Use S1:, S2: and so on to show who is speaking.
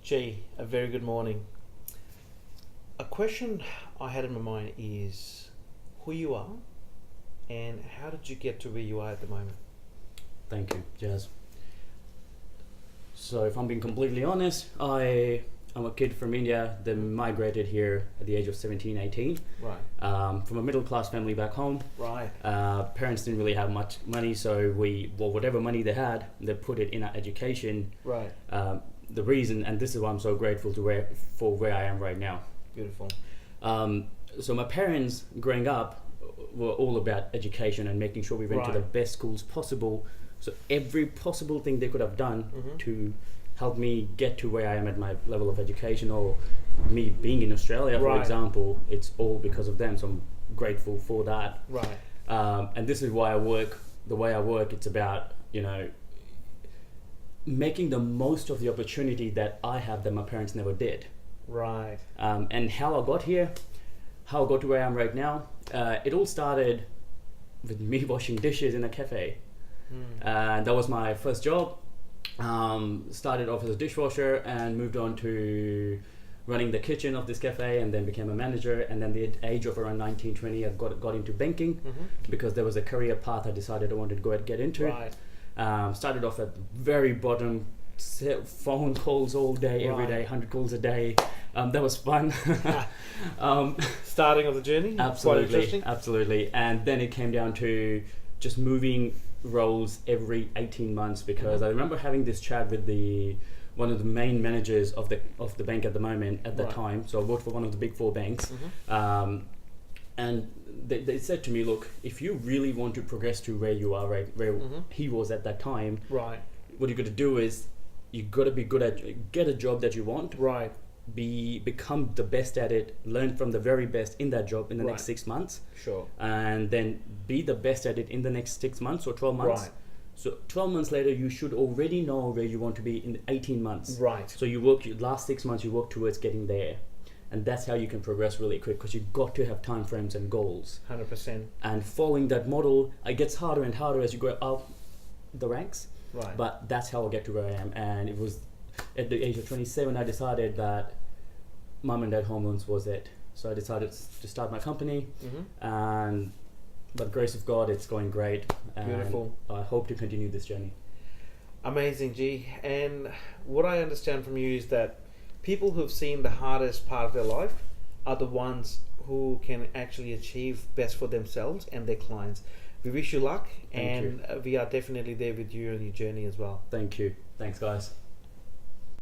S1: Gee, a very good morning. A question I had in my mind is who you are and how did you get to where you are at the moment?
S2: Thank you, Jazz. So, if I'm being completely honest, I'm a kid from India that migrated here at the age of 17, 18,
S1: Right,
S2: from a middle class family back home.
S1: right,
S2: Parents didn't really have much money, so whatever money they had, they put it in our education.
S1: right.
S2: The reason, and this is why I'm so grateful for where I am right now.
S1: Beautiful.
S2: So my parents growing up were all about education and making sure we went to the
S1: Right.
S2: best schools possible. So every possible thing they could have done
S1: Mhm.
S2: to help me get to where I am at my level of education, or me being in Australia, for
S1: Right.
S2: example, it's all because of them. So I'm grateful for that.
S1: Right,
S2: And this is why I work the way I work. It's about, making the most of the opportunity that I have that my parents never did.
S1: right.
S2: And how I got here, how I got to where I am right now, it all started with me washing dishes in a cafe. And that was my first job. Started off as a dishwasher and moved on to running the kitchen of this cafe, and then became a manager. And then the age of around 19, 20, I got into banking because there was a career path I decided I wanted to go and get into.
S1: Right,
S2: Started off at the very bottom, phone calls all day, every
S1: Right.
S2: day, 100 calls a day. That was fun.
S1: starting of the journey. Quite
S2: Absolutely,
S1: interesting.
S2: absolutely. And then it came down to just moving roles every 18 months because I remember having this chat with one of the main managers of the bank at the moment at the
S1: Right.
S2: time. So I worked for one of the big four banks. And they said to me, look, if you really want to progress to where you are, right, where he was at that time,
S1: Right,
S2: what you got to do is you got to be good at get a job that you want,
S1: right,
S2: become the best at it, learn from the very best in that job in the
S1: Right.
S2: next 6 months,
S1: sure.
S2: and then be the best at it in the next 6 months or 12 months.
S1: Right,
S2: So 12 months later, you should already know where you want to be in 18 months.
S1: right,
S2: So you work your last 6 months, you work towards getting there, and that's how you can progress really quick because you've got to have time frames and goals.
S1: 100%.
S2: And following that model, it gets harder and harder as you go up the ranks.
S1: Right,
S2: But that's how I get to where I am. And it was at the age of 27, I decided that mum and dad home loans was it. So I decided to start my company, and by the grace of God, it's going great. And
S1: Beautiful.
S2: I hope to continue this journey.
S1: Amazing, G. And what I understand from you is that people who've seen the hardest part of their life are the ones who can actually achieve best for themselves and their clients. We wish you luck,
S2: Thank
S1: and we are definitely there with you on your journey as well.
S2: Thank you. Thanks, guys.